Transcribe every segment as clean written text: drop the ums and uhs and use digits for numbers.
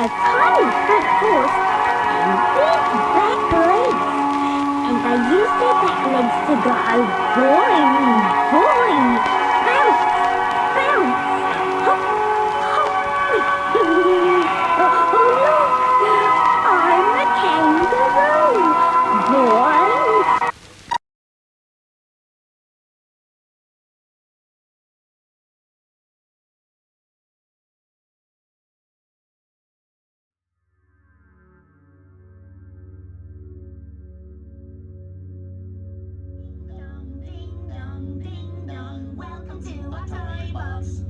a tiny big horse and big black legs. And I used their back legs to go boing, boing, bounce, bounce, hop, hop. Oh look, I'm a kangaroo, boing. Ding dong, ding dong, welcome to our toy box.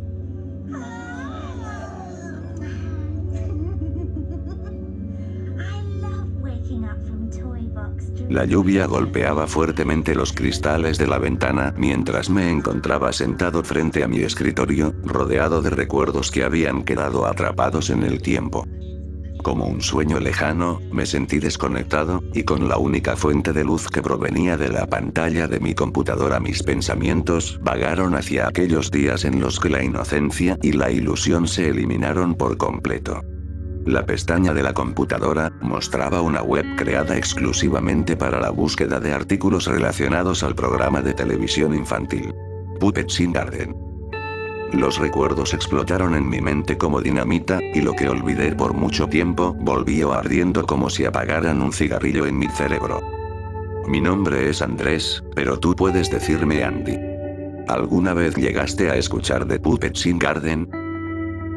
I love waking up from toy box. La lluvia golpeaba fuertemente los cristales de la ventana mientras me encontraba sentado frente a mi escritorio, rodeado de recuerdos que habían quedado atrapados en el tiempo. Como un sueño lejano, me sentí desconectado, y con la única fuente de luz que provenía de la pantalla de mi computadora mis pensamientos vagaron hacia aquellos días en los que la inocencia y la ilusión se eliminaron por completo. La pestaña de la computadora mostraba una web creada exclusivamente para la búsqueda de artículos relacionados al programa de televisión infantil Puppets in Garden. Los recuerdos explotaron en mi mente como dinamita, y lo que olvidé por mucho tiempo volvió ardiendo como si apagaran un cigarrillo en mi cerebro. Mi nombre es Andrés, pero tú puedes decirme Andy. ¿Alguna vez llegaste a escuchar de Puppets in Garden?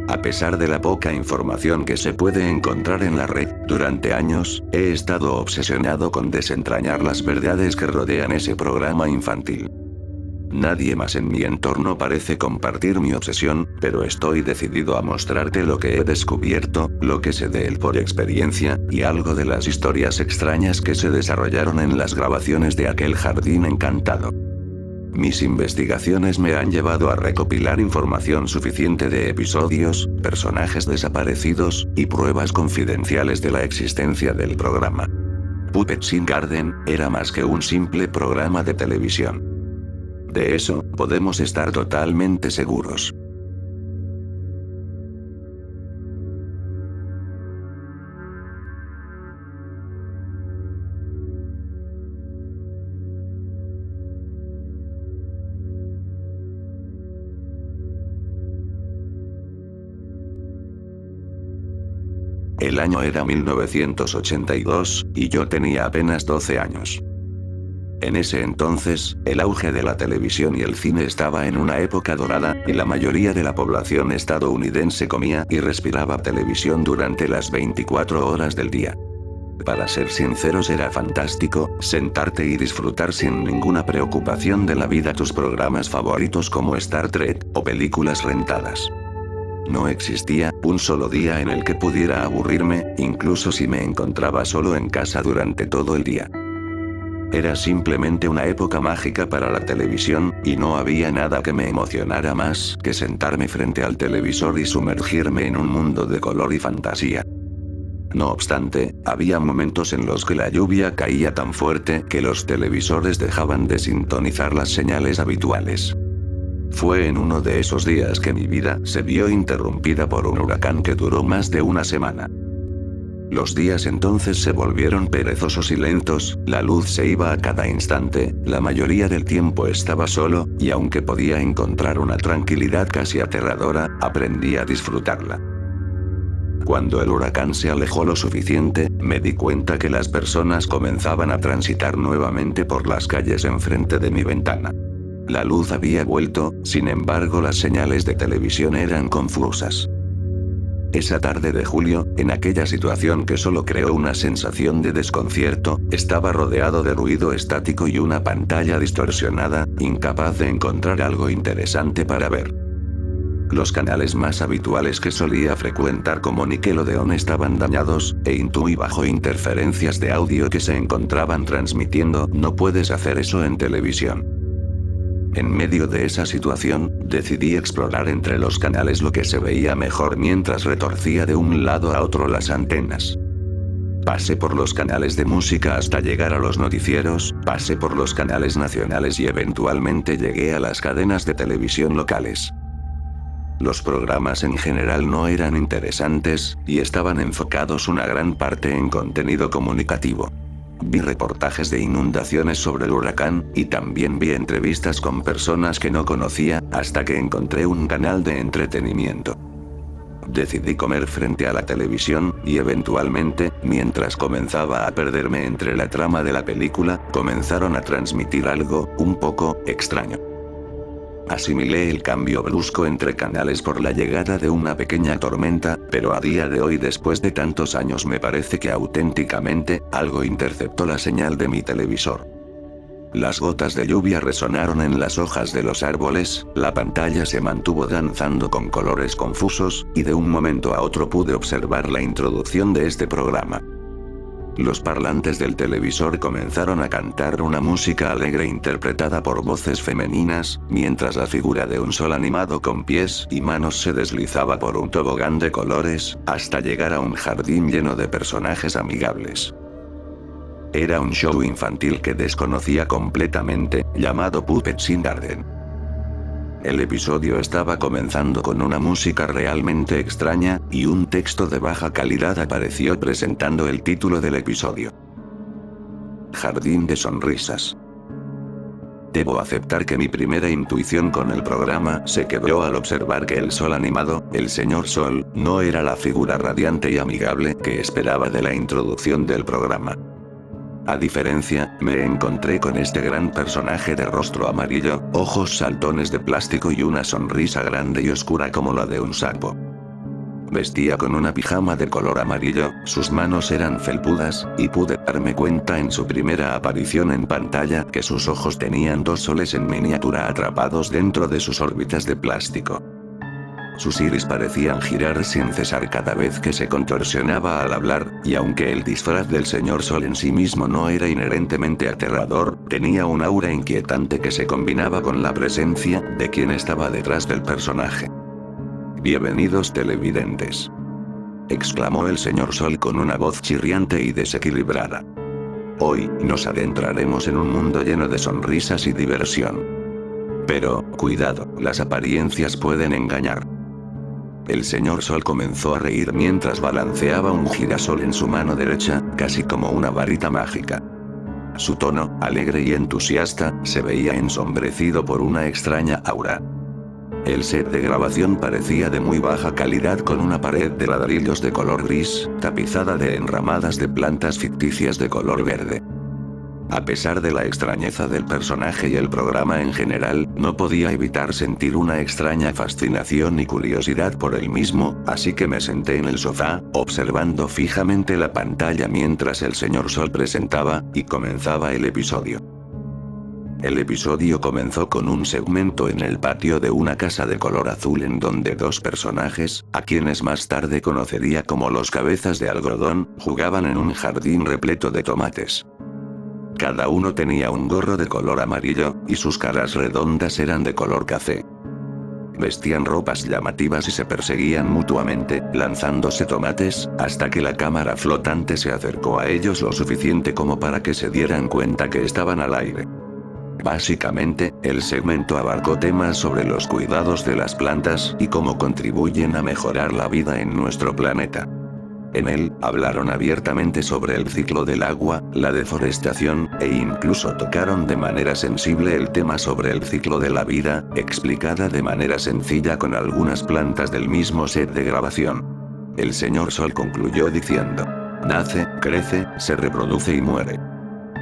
A pesar de la poca información que se puede encontrar en la red, durante años, he estado obsesionado con desentrañar las verdades que rodean ese programa infantil. Nadie más en mi entorno parece compartir mi obsesión, pero estoy decidido a mostrarte lo que he descubierto, lo que sé de él por experiencia, y algo de las historias extrañas que se desarrollaron en las grabaciones de aquel jardín encantado. Mis investigaciones me han llevado a recopilar información suficiente de episodios, personajes desaparecidos, y pruebas confidenciales de la existencia del programa. Puppets in Garden era más que un simple programa de televisión. De eso, podemos estar totalmente seguros. El año era 1982, y yo tenía apenas 12 años. En ese entonces, el auge de la televisión y el cine estaba en una época dorada, y la mayoría de la población estadounidense comía y respiraba televisión durante las 24 horas del día. Para ser sinceros, era fantástico sentarte y disfrutar sin ninguna preocupación de la vida tus programas favoritos como Star Trek, o películas rentadas. No existía un solo día en el que pudiera aburrirme, incluso si me encontraba solo en casa durante todo el día. Era simplemente una época mágica para la televisión, y no había nada que me emocionara más que sentarme frente al televisor y sumergirme en un mundo de color y fantasía. No obstante, había momentos en los que la lluvia caía tan fuerte que los televisores dejaban de sintonizar las señales habituales. Fue en uno de esos días que mi vida se vio interrumpida por un huracán que duró más de una semana. Los días entonces se volvieron perezosos y lentos, la luz se iba a cada instante, la mayoría del tiempo estaba solo, y aunque podía encontrar una tranquilidad casi aterradora, aprendí a disfrutarla. Cuando el huracán se alejó lo suficiente, me di cuenta que las personas comenzaban a transitar nuevamente por las calles enfrente de mi ventana. La luz había vuelto, sin embargo las señales de televisión eran confusas. Esa tarde de julio, en aquella situación que solo creó una sensación de desconcierto, estaba rodeado de ruido estático y una pantalla distorsionada, incapaz de encontrar algo interesante para ver. Los canales más habituales que solía frecuentar como Nickelodeon estaban dañados, e intuí bajo interferencias de audio que se encontraban transmitiendo "No puedes hacer eso en televisión". En medio de esa situación, decidí explorar entre los canales lo que se veía mejor mientras retorcía de un lado a otro las antenas. Pasé por los canales de música hasta llegar a los noticieros, pasé por los canales nacionales y eventualmente llegué a las cadenas de televisión locales. Los programas en general no eran interesantes, y estaban enfocados una gran parte en contenido comunicativo. Vi reportajes de inundaciones sobre el huracán, y también vi entrevistas con personas que no conocía, hasta que encontré un canal de entretenimiento. Decidí comer frente a la televisión, y eventualmente, mientras comenzaba a perderme entre la trama de la película, comenzaron a transmitir algo, un poco, extraño. Asimilé el cambio brusco entre canales por la llegada de una pequeña tormenta, pero a día de hoy, después de tantos años, me parece que auténticamente, algo interceptó la señal de mi televisor. Las gotas de lluvia resonaron en las hojas de los árboles, la pantalla se mantuvo danzando con colores confusos, y de un momento a otro pude observar la introducción de este programa. Los parlantes del televisor comenzaron a cantar una música alegre interpretada por voces femeninas, mientras la figura de un sol animado con pies y manos se deslizaba por un tobogán de colores, hasta llegar a un jardín lleno de personajes amigables. Era un show infantil que desconocía completamente, llamado Puppets in Garden. El episodio estaba comenzando con una música realmente extraña, y un texto de baja calidad apareció presentando el título del episodio. Jardín de sonrisas. Debo aceptar que mi primera intuición con el programa se quebró al observar que el sol animado, el señor Sol, no era la figura radiante y amigable que esperaba de la introducción del programa. A diferencia, me encontré con este gran personaje de rostro amarillo, ojos saltones de plástico y una sonrisa grande y oscura como la de un sapo. Vestía con una pijama de color amarillo, sus manos eran felpudas, y pude darme cuenta en su primera aparición en pantalla que sus ojos tenían dos soles en miniatura atrapados dentro de sus órbitas de plástico. Sus iris parecían girar sin cesar cada vez que se contorsionaba al hablar, y aunque el disfraz del señor Sol en sí mismo no era inherentemente aterrador, tenía un aura inquietante que se combinaba con la presencia de quien estaba detrás del personaje. «Bienvenidos televidentes», exclamó el señor Sol con una voz chirriante y desequilibrada. «Hoy, nos adentraremos en un mundo lleno de sonrisas y diversión. Pero, cuidado, las apariencias pueden engañar». El señor Sol comenzó a reír mientras balanceaba un girasol en su mano derecha, casi como una varita mágica. Su tono, alegre y entusiasta, se veía ensombrecido por una extraña aura. El set de grabación parecía de muy baja calidad, con una pared de ladrillos de color gris, tapizada de enramadas de plantas ficticias de color verde. A pesar de la extrañeza del personaje y el programa en general, no podía evitar sentir una extraña fascinación y curiosidad por el mismo, así que me senté en el sofá, observando fijamente la pantalla mientras el señor Sol presentaba, y comenzaba el episodio. El episodio comenzó con un segmento en el patio de una casa de color azul en donde dos personajes, a quienes más tarde conocería como los cabezas de algodón, jugaban en un jardín repleto de tomates. Cada uno tenía un gorro de color amarillo, y sus caras redondas eran de color café. Vestían ropas llamativas y se perseguían mutuamente, lanzándose tomates, hasta que la cámara flotante se acercó a ellos lo suficiente como para que se dieran cuenta que estaban al aire. Básicamente, el segmento abarcó temas sobre los cuidados de las plantas y cómo contribuyen a mejorar la vida en nuestro planeta. En él, hablaron abiertamente sobre el ciclo del agua, la deforestación, e incluso tocaron de manera sensible el tema sobre el ciclo de la vida, explicada de manera sencilla con algunas plantas del mismo set de grabación. El señor Sol concluyó diciendo: nace, crece, se reproduce y muere.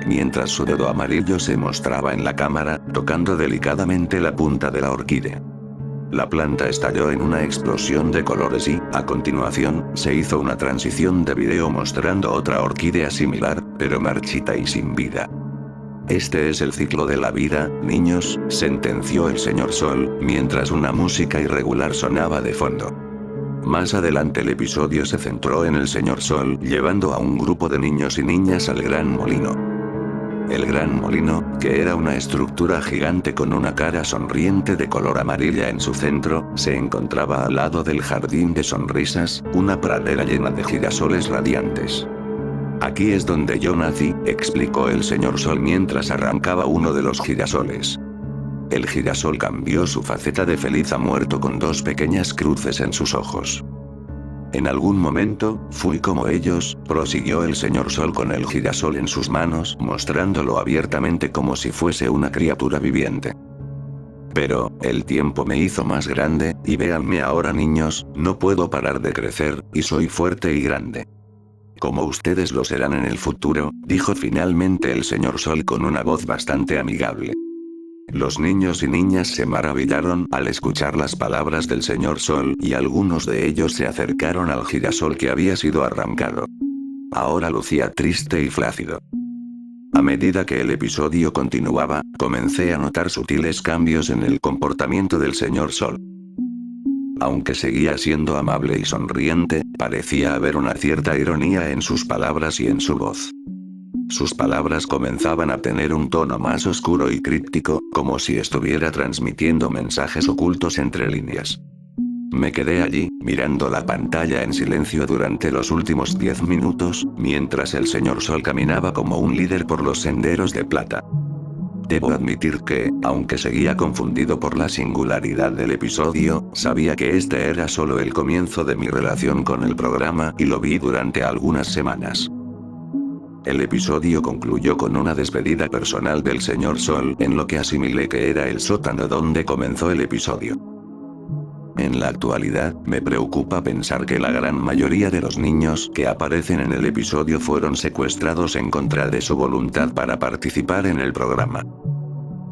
Mientras su dedo amarillo se mostraba en la cámara, tocando delicadamente la punta de la orquídea. La planta estalló en una explosión de colores y, a continuación, se hizo una transición de video mostrando otra orquídea similar, pero marchita y sin vida. Este es el ciclo de la vida, niños, sentenció el señor Sol, mientras una música irregular sonaba de fondo. Más adelante el episodio se centró en el señor Sol llevando a un grupo de niños y niñas al gran molino. El gran molino, que era una estructura gigante con una cara sonriente de color amarilla en su centro, se encontraba al lado del jardín de sonrisas, una pradera llena de girasoles radiantes. Aquí es donde yo nací, explicó el señor Sol mientras arrancaba uno de los girasoles. El girasol cambió su faceta de feliz a muerto con 2 pequeñas cruces en sus ojos. En algún momento, fui como ellos, prosiguió el señor Sol con el girasol en sus manos, mostrándolo abiertamente como si fuese una criatura viviente. Pero, el tiempo me hizo más grande, y véanme ahora niños, no puedo parar de crecer, y soy fuerte y grande. Como ustedes lo serán en el futuro, dijo finalmente el señor Sol con una voz bastante amigable. Los niños y niñas se maravillaron al escuchar las palabras del señor Sol y algunos de ellos se acercaron al girasol que había sido arrancado. Ahora lucía triste y flácido. A medida que el episodio continuaba, comencé a notar sutiles cambios en el comportamiento del señor Sol. Aunque seguía siendo amable y sonriente, parecía haber una cierta ironía en sus palabras y en su voz. Sus palabras comenzaban a tener un tono más oscuro y críptico, como si estuviera transmitiendo mensajes ocultos entre líneas. Me quedé allí, mirando la pantalla en silencio durante los últimos 10 minutos, mientras el señor Sol caminaba como un líder por los senderos de plata. Debo admitir que, aunque seguía confundido por la singularidad del episodio, sabía que este era solo el comienzo de mi relación con el programa y lo vi durante algunas semanas. El episodio concluyó con una despedida personal del señor Sol en lo que asimilé que era el sótano donde comenzó el episodio. En la actualidad, me preocupa pensar que la gran mayoría de los niños que aparecen en el episodio fueron secuestrados en contra de su voluntad para participar en el programa.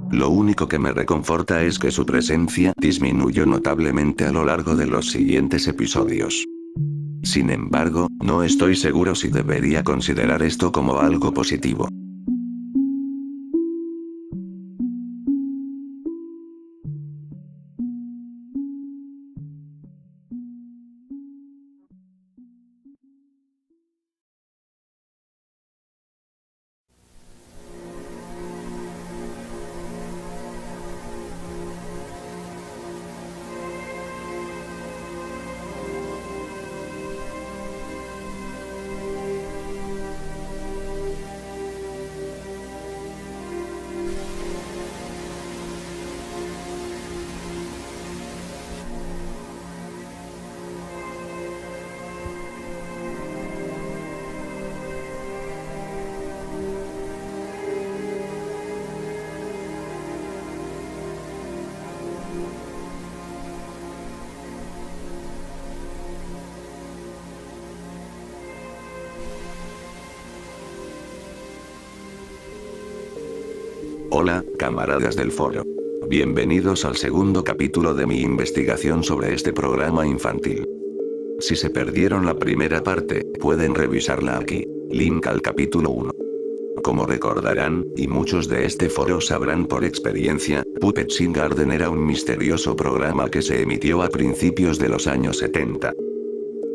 Lo único que me reconforta es que su presencia disminuyó notablemente a lo largo de los siguientes episodios. Sin embargo, no estoy seguro si debería considerar esto como algo positivo. Hola, camaradas del foro. Bienvenidos al segundo capítulo de mi investigación sobre este programa infantil. Si se perdieron la primera parte, pueden revisarla aquí. Link al capítulo 1. Como recordarán, y muchos de este foro sabrán por experiencia, Puppets in Garden era un misterioso programa que se emitió a principios de los años 70.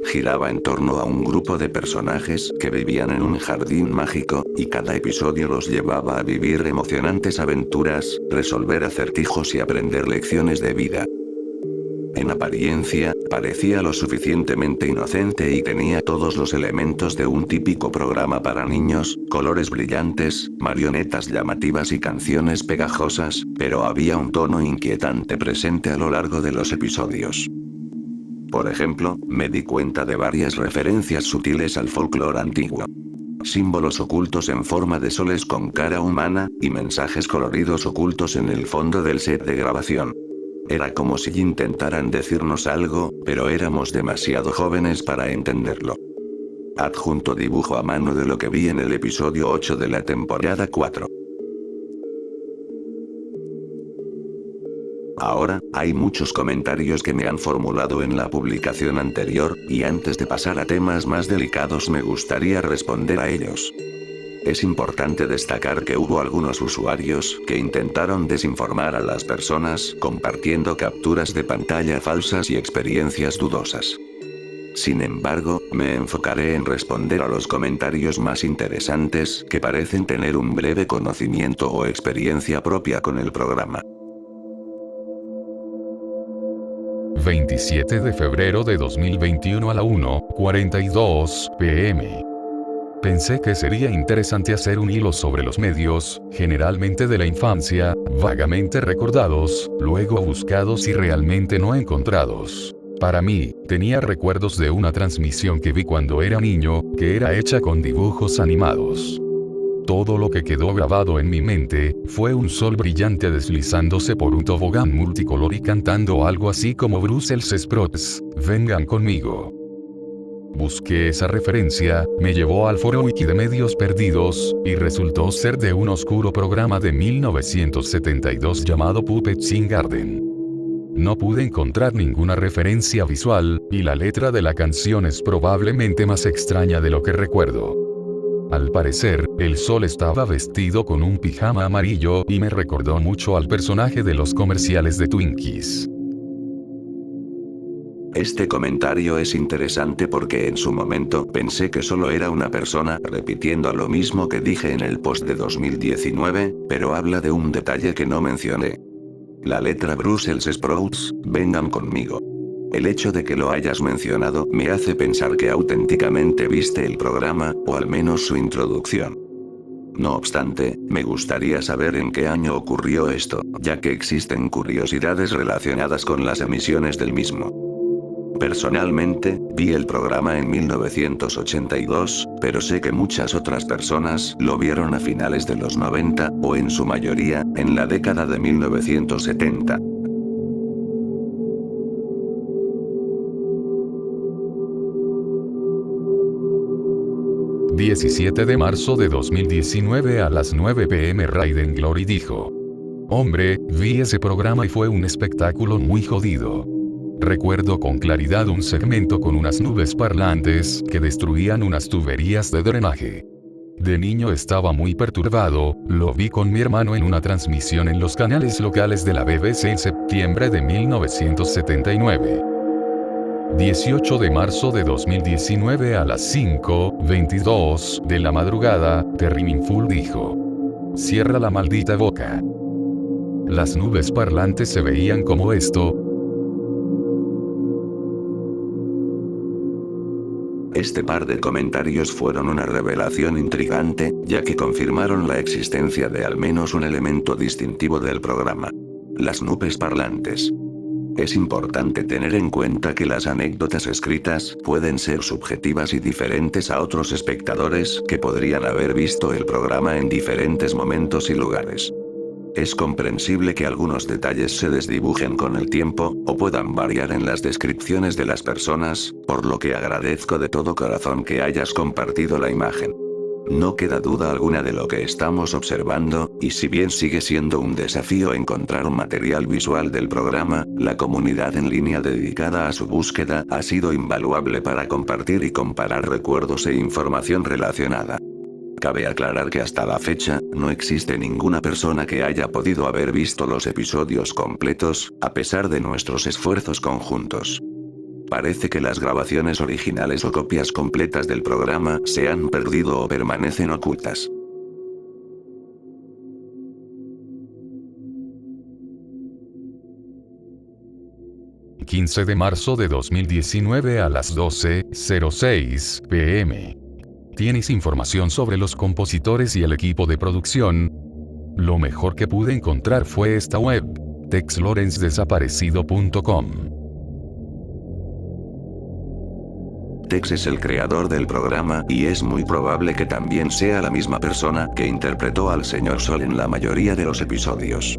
Giraba en torno a un grupo de personajes que vivían en un jardín mágico, y cada episodio los llevaba a vivir emocionantes aventuras, resolver acertijos y aprender lecciones de vida. En apariencia, parecía lo suficientemente inocente y tenía todos los elementos de un típico programa para niños, colores brillantes, marionetas llamativas y canciones pegajosas, pero había un tono inquietante presente a lo largo de los episodios. Por ejemplo, me di cuenta de varias referencias sutiles al folclore antiguo. Símbolos ocultos en forma de soles con cara humana, y mensajes coloridos ocultos en el fondo del set de grabación. Era como si intentaran decirnos algo, pero éramos demasiado jóvenes para entenderlo. Adjunto dibujo a mano de lo que vi en el episodio 8 de la temporada 4. Ahora, hay muchos comentarios que me han formulado en la publicación anterior, y antes de pasar a temas más delicados me gustaría responder a ellos. Es importante destacar que hubo algunos usuarios que intentaron desinformar a las personas compartiendo capturas de pantalla falsas y experiencias dudosas. Sin embargo, me enfocaré en responder a los comentarios más interesantes que parecen tener un breve conocimiento o experiencia propia con el programa. 27 de febrero de 2021 a la 1:42 p.m. Pensé que sería interesante hacer un hilo sobre los medios, generalmente de la infancia, vagamente recordados, luego buscados y realmente no encontrados. Para mí, tenía recuerdos de una transmisión que vi cuando era niño, que era hecha con dibujos animados. Todo lo que quedó grabado en mi mente, fue un sol brillante deslizándose por un tobogán multicolor y cantando algo así como Brussels Sprouts, vengan conmigo. Busqué esa referencia, me llevó al foro wiki de medios perdidos, y resultó ser de un oscuro programa de 1972 llamado Puppets in Garden. No pude encontrar ninguna referencia visual, y la letra de la canción es probablemente más extraña de lo que recuerdo. Al parecer, el sol estaba vestido con un pijama amarillo y me recordó mucho al personaje de los comerciales de Twinkies. Este comentario es interesante porque en su momento pensé que solo era una persona repitiendo lo mismo que dije en el post de 2019, pero habla de un detalle que no mencioné. La letra Brussels Sprouts, vengan conmigo. El hecho de que lo hayas mencionado me hace pensar que auténticamente viste el programa, o al menos su introducción. No obstante, me gustaría saber en qué año ocurrió esto, ya que existen curiosidades relacionadas con las emisiones del mismo. Personalmente, vi el programa en 1982, pero sé que muchas otras personas lo vieron a finales de los 90, o en su mayoría, en la década de 1970. ...17 de marzo de 2019 a las 9 p.m. Raiden Glory dijo: hombre, vi ese programa y fue un espectáculo muy jodido. Recuerdo con claridad un segmento con unas nubes parlantes que destruían unas tuberías de drenaje. De niño estaba muy perturbado, lo vi con mi hermano en una transmisión en los canales locales de la BBC en septiembre de 1979. 18 de marzo de 2019 a las 5:22 de la madrugada, Terry Minful dijo: cierra la maldita boca. Las nubes parlantes se veían como esto. Este par de comentarios fueron una revelación intrigante, ya que confirmaron la existencia de al menos un elemento distintivo del programa: las nubes parlantes. Es importante tener en cuenta que las anécdotas escritas pueden ser subjetivas y diferentes a otros espectadores que podrían haber visto el programa en diferentes momentos y lugares. Es comprensible que algunos detalles se desdibujen con el tiempo, o puedan variar en las descripciones de las personas, por lo que agradezco de todo corazón que hayas compartido la imagen. No queda duda alguna de lo que estamos observando, y si bien sigue siendo un desafío encontrar un material visual del programa, la comunidad en línea dedicada a su búsqueda ha sido invaluable para compartir y comparar recuerdos e información relacionada. Cabe aclarar que hasta la fecha, no existe ninguna persona que haya podido haber visto los episodios completos, a pesar de nuestros esfuerzos conjuntos. Parece que las grabaciones originales o copias completas del programa se han perdido o permanecen ocultas. El 15 de marzo de 2019 a las 12:06 p.m. ¿Tienes información sobre los compositores y el equipo de producción? Lo mejor que pude encontrar fue esta web, texlorencedesaparecido.com. Tex es el creador del programa, y es muy probable que también sea la misma persona que interpretó al Señor Sol en la mayoría de los episodios.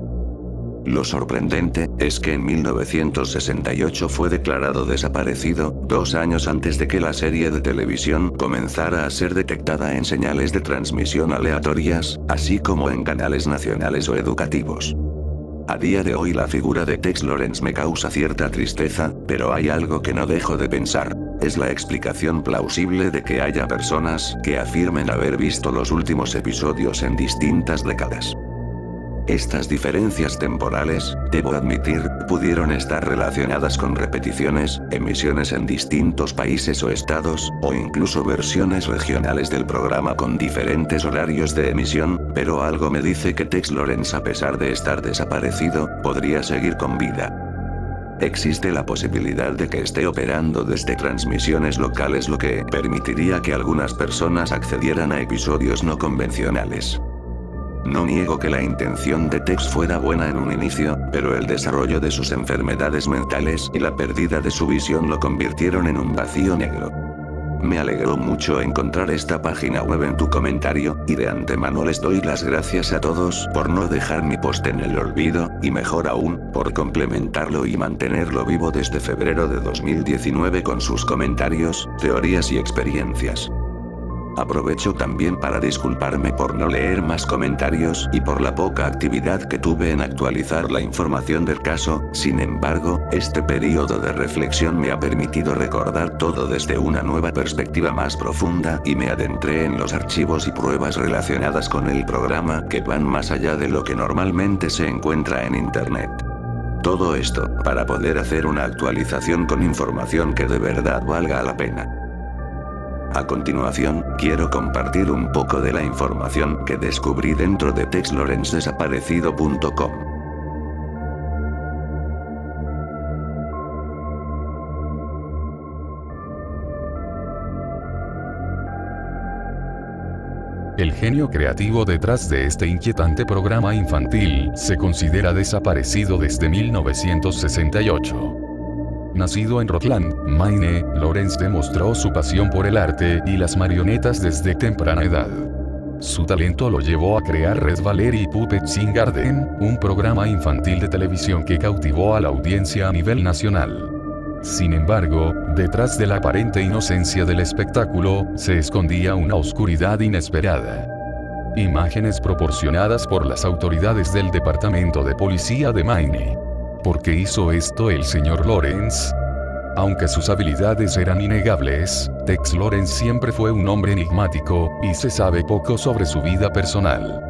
Lo sorprendente es que en 1968 fue declarado desaparecido, 2 años antes de que la serie de televisión comenzara a ser detectada en señales de transmisión aleatorias, así como en canales nacionales o educativos. A día de hoy la figura de Tex Lawrence me causa cierta tristeza, pero hay algo que no dejo de pensar. Es la explicación plausible de que haya personas que afirmen haber visto los últimos episodios en distintas décadas. Estas diferencias temporales, debo admitir, pudieron estar relacionadas con repeticiones, emisiones en distintos países o estados, o incluso versiones regionales del programa con diferentes horarios de emisión, pero algo me dice que Tex Lawrence, a pesar de estar desaparecido, podría seguir con vida. existe la posibilidad de que esté operando desde transmisiones locales, lo que permitiría que algunas personas accedieran a episodios no convencionales. No niego que la intención de Tex fuera buena en un inicio, pero el desarrollo de sus enfermedades mentales y la pérdida de su visión lo convirtieron en un vacío negro. Me alegró mucho encontrar esta página web en tu comentario, y de antemano les doy las gracias a todos por no dejar mi post en el olvido, y mejor aún, por complementarlo y mantenerlo vivo desde febrero de 2019 con sus comentarios, teorías y experiencias. Aprovecho también para disculparme por no leer más comentarios y por la poca actividad que tuve en actualizar la información del caso. Sin embargo, este periodo de reflexión me ha permitido recordar todo desde una nueva perspectiva más profunda, y me adentré en los archivos y pruebas relacionadas con el programa que van más allá de lo que normalmente se encuentra en internet. Todo esto, para poder hacer una actualización con información que de verdad valga la pena. A continuación, quiero compartir un poco de la información que descubrí dentro de texlorencedesaparecido.com. El genio creativo detrás de este inquietante programa infantil se considera desaparecido desde 1968. Nacido en Rockland, Maine, Lawrence demostró su pasión por el arte y las marionetas desde temprana edad. Su talento lo llevó a crear Red Valerie Puppets in Garden, un programa infantil de televisión que cautivó a la audiencia a nivel nacional. Sin embargo, detrás de la aparente inocencia del espectáculo, se escondía una oscuridad inesperada. Imágenes proporcionadas por las autoridades del Departamento de Policía de Maine. ¿Por qué hizo esto el señor Lawrence? Aunque sus habilidades eran innegables, Tex Lawrence siempre fue un hombre enigmático, y se sabe poco sobre su vida personal.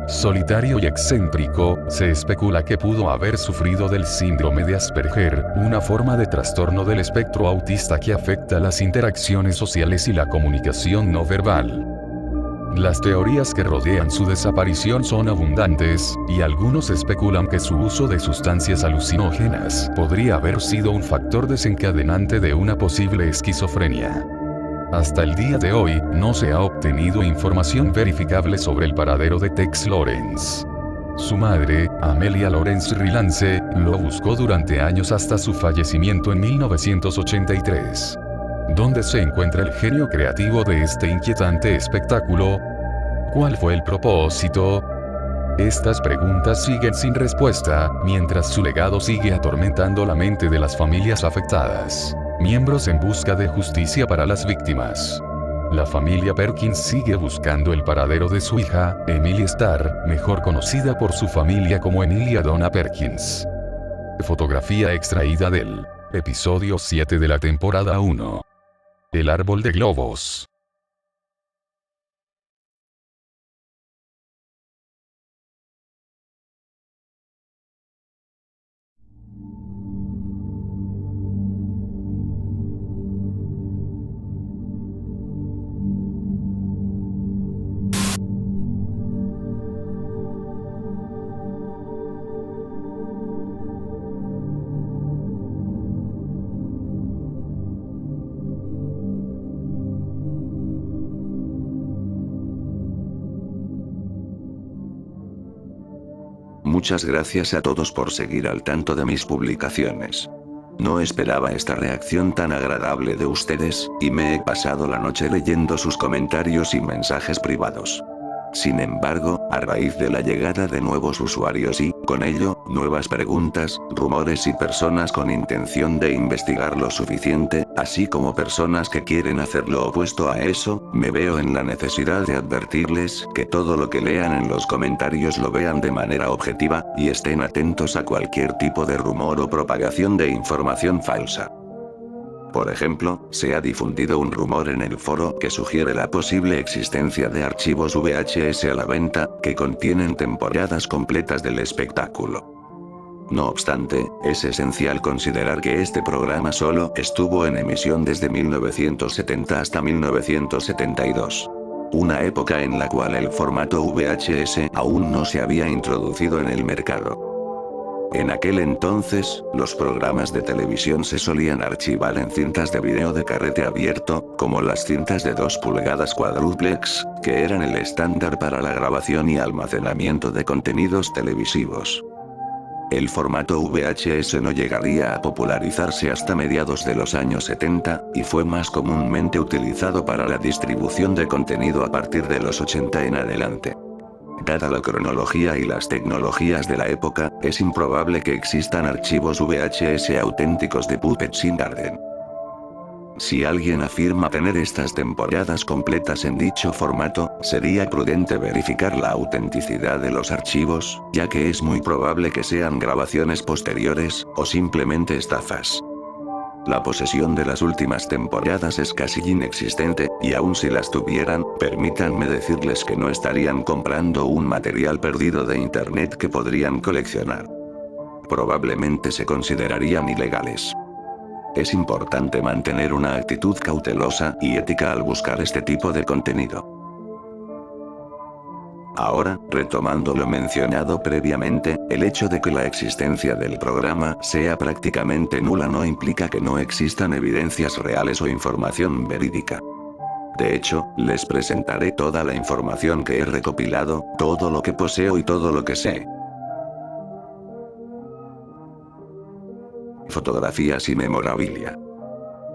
Solitario y excéntrico, se especula que pudo haber sufrido del síndrome de Asperger, una forma de trastorno del espectro autista que afecta las interacciones sociales y la comunicación no verbal. Las teorías que rodean su desaparición son abundantes, y algunos especulan que su uso de sustancias alucinógenas podría haber sido un factor desencadenante de una posible esquizofrenia. Hasta el día de hoy, no se ha obtenido información verificable sobre el paradero de Tex Lawrence. Su madre, Amelia Lawrence Rylance, lo buscó durante años hasta su fallecimiento en 1983. ¿Dónde se encuentra el genio creativo de este inquietante espectáculo? ¿Cuál fue el propósito? Estas preguntas siguen sin respuesta, mientras su legado sigue atormentando la mente de las familias afectadas. Miembros en busca de justicia para las víctimas. La familia Perkins sigue buscando el paradero de su hija, Emilia Starr, mejor conocida por su familia como Emilia Donna Perkins. Fotografía extraída del episodio 7 de la temporada 1. El árbol de globos. Muchas gracias a todos por seguir al tanto de mis publicaciones. No esperaba esta reacción tan agradable de ustedes, y me he pasado la noche leyendo sus comentarios y mensajes privados. Sin embargo, a raíz de la llegada de nuevos usuarios y, con ello, nuevas preguntas, rumores y personas con intención de investigar lo suficiente, así como personas que quieren hacer lo opuesto a eso, me veo en la necesidad de advertirles que todo lo que lean en los comentarios lo vean de manera objetiva, y estén atentos a cualquier tipo de rumor o propagación de información falsa. Por ejemplo, se ha difundido un rumor en el foro que sugiere la posible existencia de archivos VHS a la venta, que contienen temporadas completas del espectáculo. No obstante, es esencial considerar que este programa solo estuvo en emisión desde 1970 hasta 1972. Una época en la cual el formato VHS aún no se había introducido en el mercado. En aquel entonces, los programas de televisión se solían archivar en cintas de video de carrete abierto, como las cintas de 2 pulgadas quadruplex, que eran el estándar para la grabación y almacenamiento de contenidos televisivos. El formato VHS no llegaría a popularizarse hasta mediados de los años 70, y fue más comúnmente utilizado para la distribución de contenido a partir de los 80 en adelante. Dada la cronología y las tecnologías de la época, es improbable que existan archivos VHS auténticos de Puppets in Garden. Si alguien afirma tener estas temporadas completas en dicho formato, sería prudente verificar la autenticidad de los archivos, ya que es muy probable que sean grabaciones posteriores, o simplemente estafas. La posesión de las últimas temporadas es casi inexistente, y aun si las tuvieran, permítanme decirles que no estarían comprando un material perdido de internet que podrían coleccionar. Probablemente se considerarían ilegales. Es importante mantener una actitud cautelosa y ética al buscar este tipo de contenido. Ahora, retomando lo mencionado previamente, el hecho de que la existencia del programa sea prácticamente nula no implica que no existan evidencias reales o información verídica. De hecho, les presentaré toda la información que he recopilado, todo lo que poseo y todo lo que sé. Fotografías y memorabilia.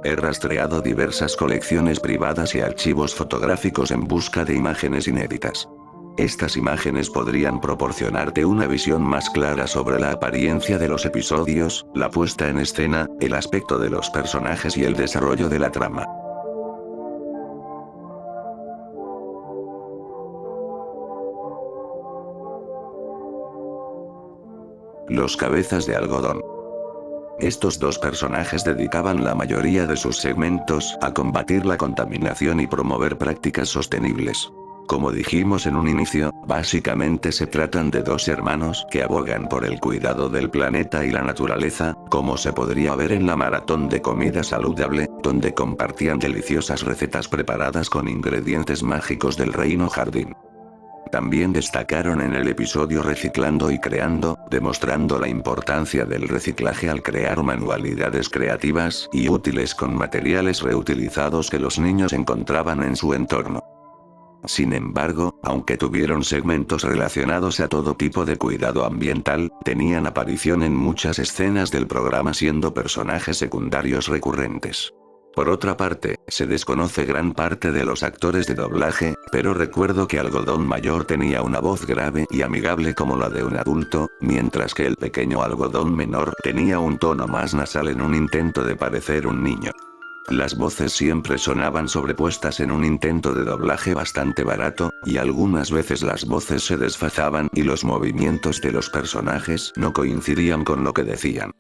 He rastreado diversas colecciones privadas y archivos fotográficos en busca de imágenes inéditas. Estas imágenes podrían proporcionarte una visión más clara sobre la apariencia de los episodios, la puesta en escena, el aspecto de los personajes y el desarrollo de la trama. Los cabezas de algodón. Estos 2 personajes dedicaban la mayoría de sus segmentos a combatir la contaminación y promover prácticas sostenibles. Como dijimos en un inicio, básicamente se tratan de 2 hermanos que abogan por el cuidado del planeta y la naturaleza, como se podría ver en la maratón de comida saludable, donde compartían deliciosas recetas preparadas con ingredientes mágicos del Reino Jardín. También destacaron en el episodio Reciclando y Creando, demostrando la importancia del reciclaje al crear manualidades creativas y útiles con materiales reutilizados que los niños encontraban en su entorno. Sin embargo, aunque tuvieron segmentos relacionados a todo tipo de cuidado ambiental, tenían aparición en muchas escenas del programa siendo personajes secundarios recurrentes. Por otra parte, se desconoce gran parte de los actores de doblaje, pero recuerdo que Algodón Mayor tenía una voz grave y amigable como la de un adulto, mientras que el pequeño Algodón Menor tenía un tono más nasal en un intento de parecer un niño. Las voces siempre sonaban sobrepuestas en un intento de doblaje bastante barato, y algunas veces las voces se desfasaban y los movimientos de los personajes no coincidían con lo que decían.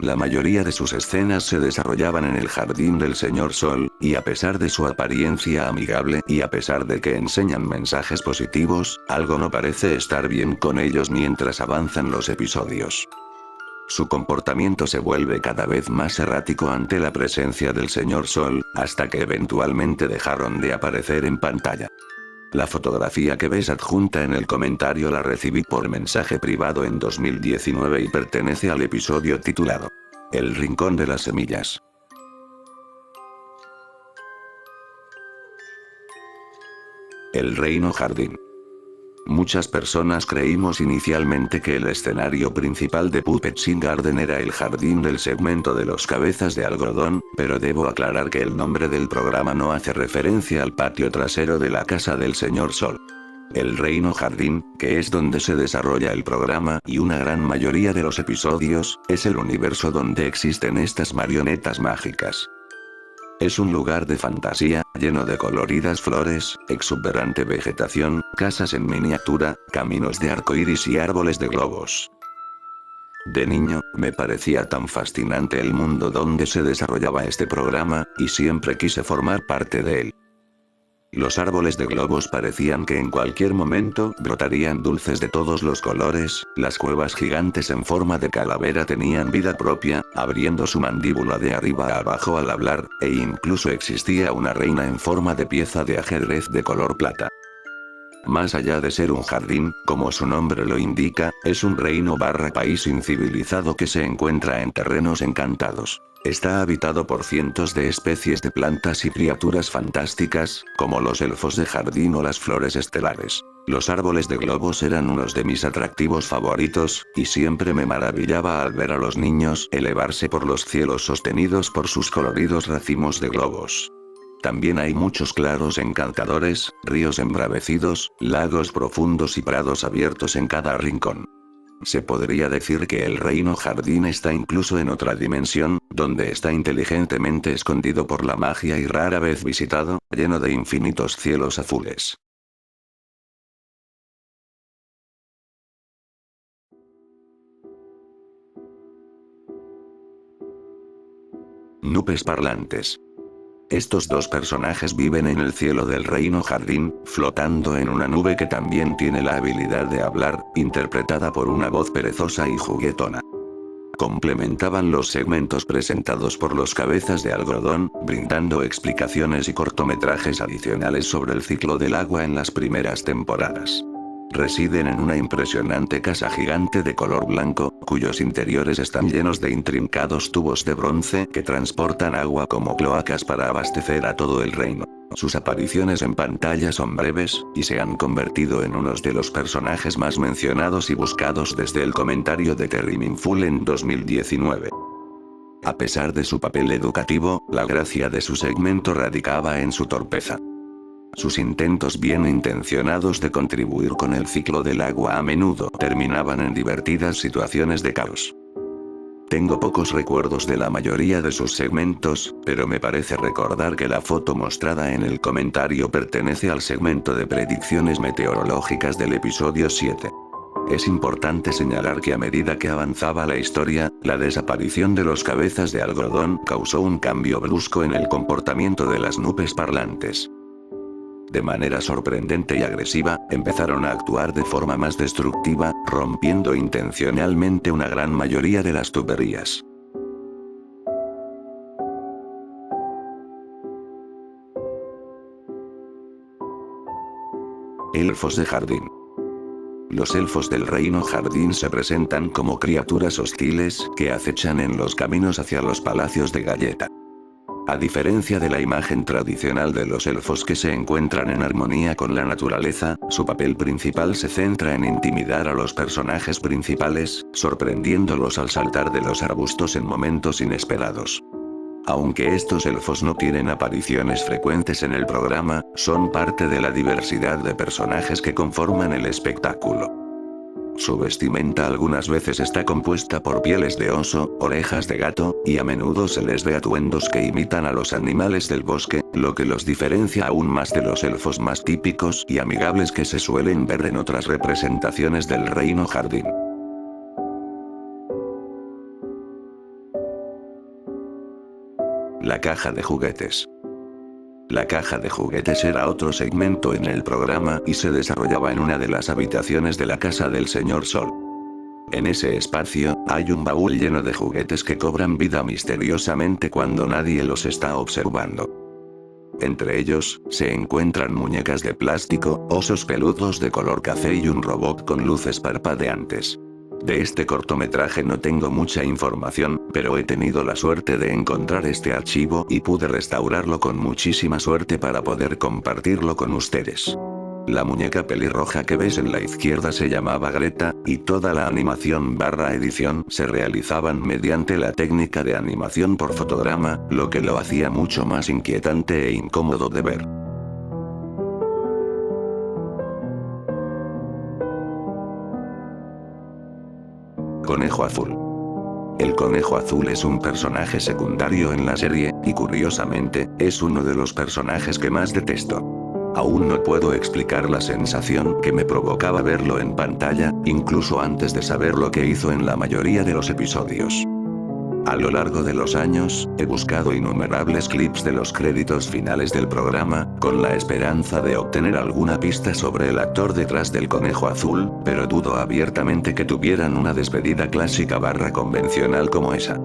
La mayoría de sus escenas se desarrollaban en el Jardín del Señor Sol, y a pesar de su apariencia amigable y a pesar de que enseñan mensajes positivos, algo no parece estar bien con ellos mientras avanzan los episodios. Su comportamiento se vuelve cada vez más errático ante la presencia del Señor Sol, hasta que eventualmente dejaron de aparecer en pantalla. La fotografía que ves adjunta en el comentario la recibí por mensaje privado en 2019 y pertenece al episodio titulado El Rincón de las Semillas. El Reino Jardín. Muchas personas creímos inicialmente que el escenario principal de Puppets in Garden era el jardín del segmento de los cabezas de algodón, pero debo aclarar que el nombre del programa no hace referencia al patio trasero de la casa del Señor Sol. El Reino Jardín, que es donde se desarrolla el programa y una gran mayoría de los episodios, es el universo donde existen estas marionetas mágicas. Es un lugar de fantasía, lleno de coloridas flores, exuberante vegetación, casas en miniatura, caminos de arco iris y árboles de globos. De niño, me parecía tan fascinante el mundo donde se desarrollaba este programa, y siempre quise formar parte de él. Los árboles de globos parecían que en cualquier momento brotarían dulces de todos los colores, las cuevas gigantes en forma de calavera tenían vida propia, abriendo su mandíbula de arriba a abajo al hablar, e incluso existía una reina en forma de pieza de ajedrez de color plata. Más allá de ser un jardín, como su nombre lo indica, es un reino / país incivilizado que se encuentra en terrenos encantados. Está habitado por cientos de especies de plantas y criaturas fantásticas, como los elfos de jardín o las flores estelares. Los árboles de globos eran unos de mis atractivos favoritos, y siempre me maravillaba al ver a los niños elevarse por los cielos sostenidos por sus coloridos racimos de globos. También hay muchos claros encantadores, ríos embravecidos, lagos profundos y prados abiertos en cada rincón. Se podría decir que el reino jardín está incluso en otra dimensión, donde está inteligentemente escondido por la magia y rara vez visitado, lleno de infinitos cielos azules. Nubes parlantes. Estos dos personajes viven en el cielo del reino jardín, flotando en una nube que también tiene la habilidad de hablar, interpretada por una voz perezosa y juguetona. Complementaban los segmentos presentados por los cabezas de algodón, brindando explicaciones y cortometrajes adicionales sobre el ciclo del agua en las primeras temporadas. Residen en una impresionante casa gigante de color blanco, cuyos interiores están llenos de intrincados tubos de bronce que transportan agua como cloacas para abastecer a todo el reino. Sus apariciones en pantalla son breves, y se han convertido en unos de los personajes más mencionados y buscados desde el comentario de Terry Minful en 2019. A pesar de su papel educativo, la gracia de su segmento radicaba en su torpeza. Sus intentos bien intencionados de contribuir con el ciclo del agua a menudo terminaban en divertidas situaciones de caos. Tengo pocos recuerdos de la mayoría de sus segmentos, pero me parece recordar que la foto mostrada en el comentario pertenece al segmento de predicciones meteorológicas del episodio 7. Es importante señalar que a medida que avanzaba la historia, la desaparición de los cabezas de algodón causó un cambio brusco en el comportamiento de las nubes parlantes. De manera sorprendente y agresiva, empezaron a actuar de forma más destructiva, rompiendo intencionalmente una gran mayoría de las tuberías. Elfos de jardín. Los elfos del reino jardín se presentan como criaturas hostiles que acechan en los caminos hacia los palacios de galleta. A diferencia de la imagen tradicional de los elfos que se encuentran en armonía con la naturaleza, su papel principal se centra en intimidar a los personajes principales, sorprendiéndolos al saltar de los arbustos en momentos inesperados. Aunque estos elfos no tienen apariciones frecuentes en el programa, son parte de la diversidad de personajes que conforman el espectáculo. Su vestimenta algunas veces está compuesta por pieles de oso, orejas de gato, y a menudo se les ve atuendos que imitan a los animales del bosque, lo que los diferencia aún más de los elfos más típicos y amigables que se suelen ver en otras representaciones del reino jardín. La caja de juguetes. La caja de juguetes era otro segmento en el programa y se desarrollaba en una de las habitaciones de la casa del señor Sol. En ese espacio, hay un baúl lleno de juguetes que cobran vida misteriosamente cuando nadie los está observando. Entre ellos, se encuentran muñecas de plástico, osos peludos de color café y un robot con luces parpadeantes. De este cortometraje no tengo mucha información, pero he tenido la suerte de encontrar este archivo y pude restaurarlo con muchísima suerte para poder compartirlo con ustedes. La muñeca pelirroja que ves en la izquierda se llamaba Greta, y toda la animación / edición se realizaban mediante la técnica de animación por fotograma, lo que lo hacía mucho más inquietante e incómodo de ver. Conejo azul. El conejo azul es un personaje secundario en la serie, y curiosamente, es uno de los personajes que más detesto. Aún no puedo explicar la sensación que me provocaba verlo en pantalla, incluso antes de saber lo que hizo en la mayoría de los episodios. A lo largo de los años, he buscado innumerables clips de los créditos finales del programa, con la esperanza de obtener alguna pista sobre el actor detrás del conejo azul, pero dudo abiertamente que tuvieran una despedida clásica / convencional como esa.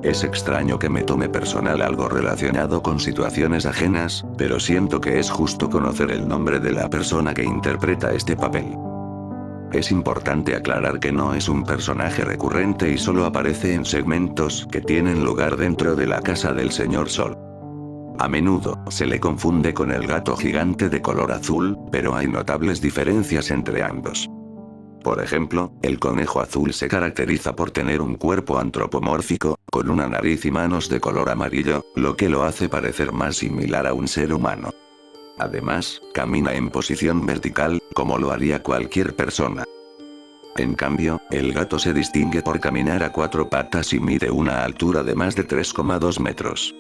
Es extraño que me tome personal algo relacionado con situaciones ajenas, pero siento que es justo conocer el nombre de la persona que interpreta este papel. Es importante aclarar que no es un personaje recurrente y solo aparece en segmentos que tienen lugar dentro de la casa del Señor Sol. A menudo, se le confunde con el gato gigante de color azul, pero hay notables diferencias entre ambos. Por ejemplo, el conejo azul se caracteriza por tener un cuerpo antropomórfico, con una nariz y manos de color amarillo, lo que lo hace parecer más similar a un ser humano. Además, camina en posición vertical, como lo haría cualquier persona. En cambio, el gato se distingue por caminar a 4 patas y mide una altura de más de 3,2 metros.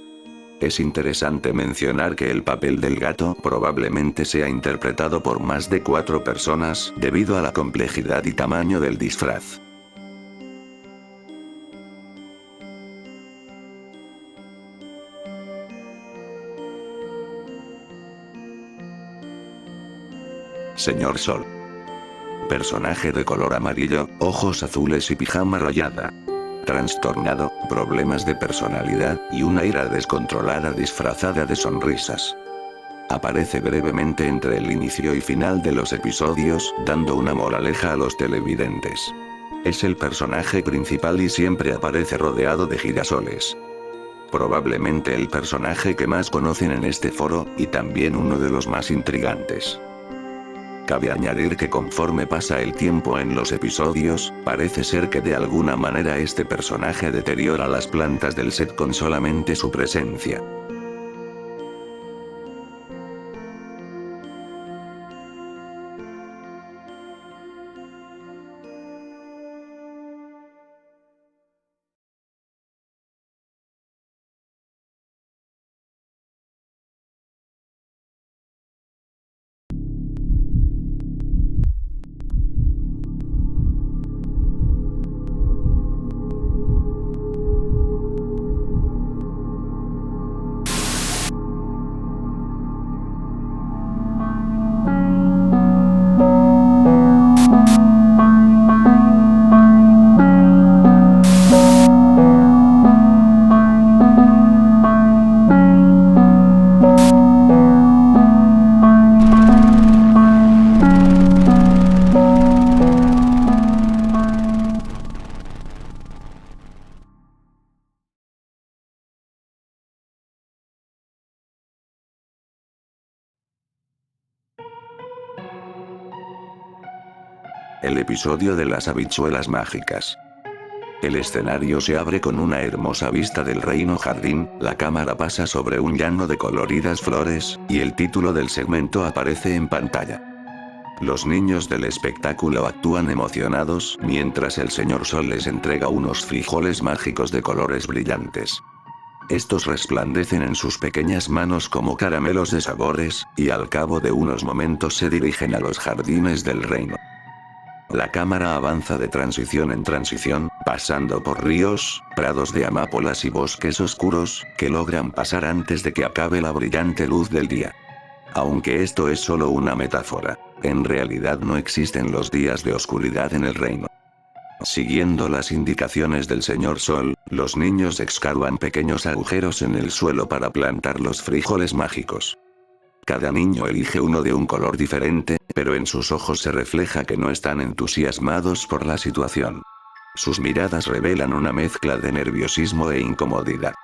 Es interesante mencionar que el papel del gato probablemente sea interpretado por más de 4 personas, debido a la complejidad y tamaño del disfraz. Señor Sol. Personaje de color amarillo, ojos azules y pijama rayada. Trastornado, problemas de personalidad, y una ira descontrolada disfrazada de sonrisas. Aparece brevemente entre el inicio y final de los episodios, dando una moraleja a los televidentes. Es el personaje principal y siempre aparece rodeado de girasoles. Probablemente el personaje que más conocen en este foro, y también uno de los más intrigantes. Cabe añadir que conforme pasa el tiempo en los episodios, parece ser que de alguna manera este personaje deteriora las plantas del set con solamente su presencia. El episodio de las habichuelas mágicas. El escenario se abre con una hermosa vista del reino jardín, la cámara pasa sobre un llano de coloridas flores, y el título del segmento aparece en pantalla. Los niños del espectáculo actúan emocionados mientras el Señor Sol les entrega unos frijoles mágicos de colores brillantes. Estos resplandecen en sus pequeñas manos como caramelos de sabores, y al cabo de unos momentos se dirigen a los jardines del reino. La cámara avanza de transición en transición, pasando por ríos, prados de amapolas y bosques oscuros, que logran pasar antes de que acabe la brillante luz del día. Aunque esto es solo una metáfora, en realidad no existen los días de oscuridad en el reino. Siguiendo las indicaciones del Señor Sol, los niños excavan pequeños agujeros en el suelo para plantar los frijoles mágicos. Cada niño elige uno de un color diferente, pero en sus ojos se refleja que no están entusiasmados por la situación. Sus miradas revelan una mezcla de nerviosismo e incomodidad.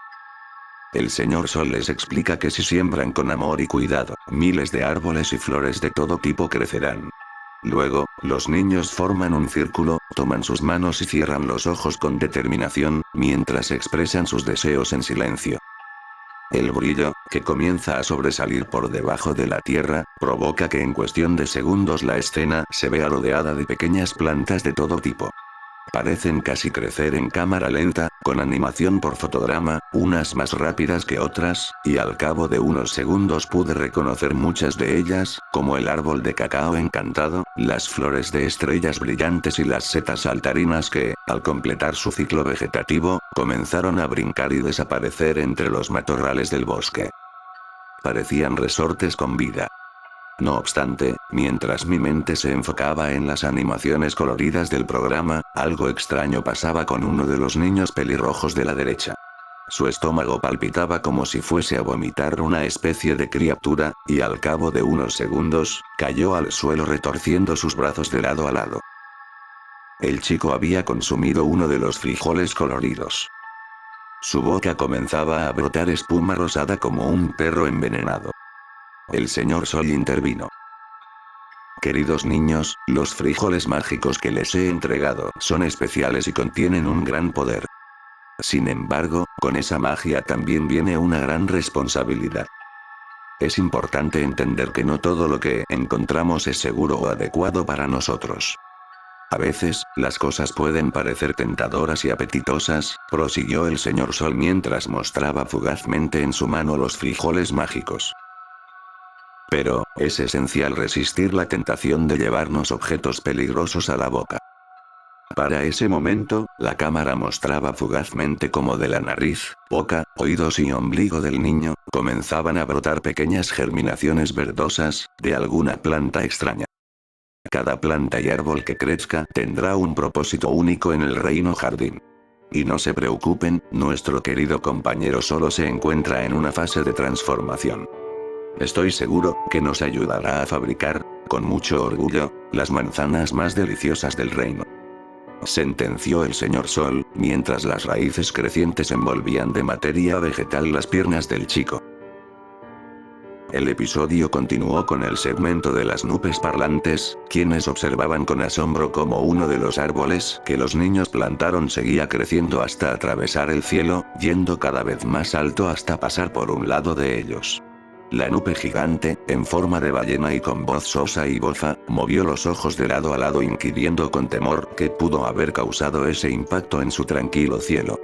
El Señor Sol les explica que si siembran con amor y cuidado, miles de árboles y flores de todo tipo crecerán. Luego, los niños forman un círculo, toman sus manos y cierran los ojos con determinación, mientras expresan sus deseos en silencio. El brillo, que comienza a sobresalir por debajo de la tierra, provoca que en cuestión de segundos la escena se vea rodeada de pequeñas plantas de todo tipo. Parecen casi crecer en cámara lenta, con animación por fotograma, unas más rápidas que otras, y al cabo de unos segundos pude reconocer muchas de ellas, como el árbol de cacao encantado, las flores de estrellas brillantes y las setas saltarinas que, al completar su ciclo vegetativo, comenzaron a brincar y desaparecer entre los matorrales del bosque. Parecían resortes con vida. No obstante, mientras mi mente se enfocaba en las animaciones coloridas del programa, algo extraño pasaba con uno de los niños pelirrojos de la derecha. Su estómago palpitaba como si fuese a vomitar una especie de criatura, y al cabo de unos segundos, cayó al suelo retorciendo sus brazos de lado a lado. El chico había consumido uno de los frijoles coloridos. Su boca comenzaba a brotar espuma rosada como un perro envenenado. El señor Sol intervino. Queridos niños, los frijoles mágicos que les he entregado son especiales y contienen un gran poder. Sin embargo, con esa magia también viene una gran responsabilidad. Es importante entender que no todo lo que encontramos es seguro o adecuado para nosotros. A veces, las cosas pueden parecer tentadoras y apetitosas, prosiguió el señor Sol mientras mostraba fugazmente en su mano los frijoles mágicos. Pero, es esencial resistir la tentación de llevarnos objetos peligrosos a la boca. Para ese momento, la cámara mostraba fugazmente cómo de la nariz, boca, oídos y ombligo del niño, comenzaban a brotar pequeñas germinaciones verdosas, de alguna planta extraña. Cada planta y árbol que crezca tendrá un propósito único en el reino jardín. Y no se preocupen, nuestro querido compañero solo se encuentra en una fase de transformación. Estoy seguro que nos ayudará a fabricar, con mucho orgullo, las manzanas más deliciosas del reino. Sentenció el señor Sol, mientras las raíces crecientes envolvían de materia vegetal las piernas del chico. El episodio continuó con el segmento de las nubes parlantes, quienes observaban con asombro cómo uno de los árboles que los niños plantaron seguía creciendo hasta atravesar el cielo, yendo cada vez más alto hasta pasar por un lado de ellos. La nube gigante, en forma de ballena y con voz sosa y bofa, movió los ojos de lado a lado inquiriendo con temor qué pudo haber causado ese impacto en su tranquilo cielo.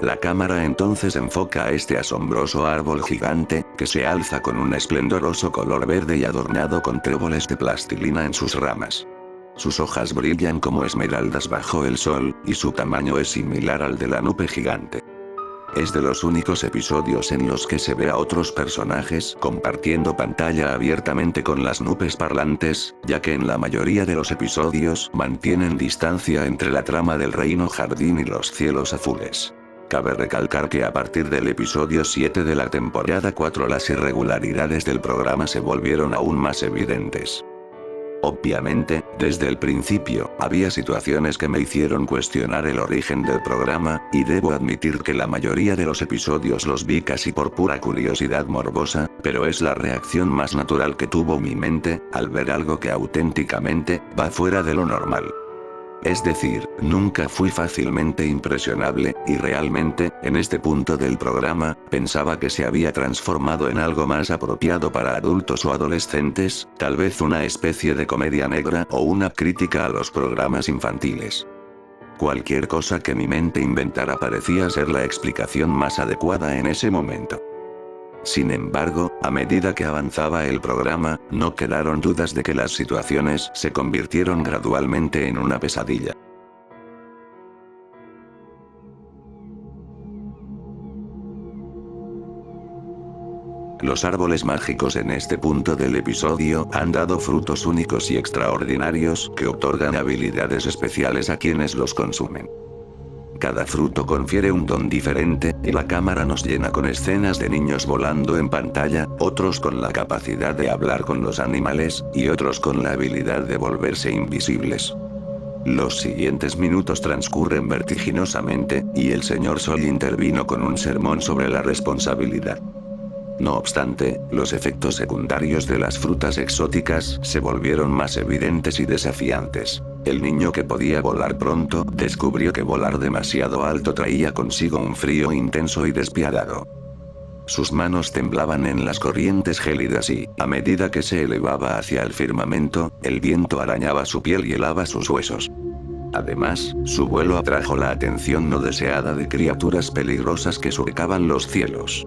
La cámara entonces enfoca a este asombroso árbol gigante, que se alza con un esplendoroso color verde y adornado con tréboles de plastilina en sus ramas. Sus hojas brillan como esmeraldas bajo el sol, y su tamaño es similar al de la nube gigante. Es de los únicos episodios en los que se ve a otros personajes compartiendo pantalla abiertamente con las nubes parlantes, ya que en la mayoría de los episodios mantienen distancia entre la trama del reino jardín y los cielos azules. Cabe recalcar que a partir del episodio 7 de la temporada 4 las irregularidades del programa se volvieron aún más evidentes. Obviamente, desde el principio, había situaciones que me hicieron cuestionar el origen del programa, y debo admitir que la mayoría de los episodios los vi casi por pura curiosidad morbosa, pero es la reacción más natural que tuvo mi mente, al ver algo que auténticamente, va fuera de lo normal. Es decir, nunca fui fácilmente impresionable, y realmente, en este punto del programa, pensaba que se había transformado en algo más apropiado para adultos o adolescentes, tal vez una especie de comedia negra o una crítica a los programas infantiles. Cualquier cosa que mi mente inventara parecía ser la explicación más adecuada en ese momento. Sin embargo, a medida que avanzaba el programa, no quedaron dudas de que las situaciones se convirtieron gradualmente en una pesadilla. Los árboles mágicos en este punto del episodio han dado frutos únicos y extraordinarios que otorgan habilidades especiales a quienes los consumen. Cada fruto confiere un don diferente, y la cámara nos llena con escenas de niños volando en pantalla, otros con la capacidad de hablar con los animales, y otros con la habilidad de volverse invisibles. Los siguientes minutos transcurren vertiginosamente, y el señor Sol intervino con un sermón sobre la responsabilidad. No obstante, los efectos secundarios de las frutas exóticas se volvieron más evidentes y desafiantes. El niño que podía volar pronto, descubrió que volar demasiado alto traía consigo un frío intenso y despiadado. Sus manos temblaban en las corrientes gélidas y, a medida que se elevaba hacia el firmamento, el viento arañaba su piel y helaba sus huesos. Además, su vuelo atrajo la atención no deseada de criaturas peligrosas que surcaban los cielos.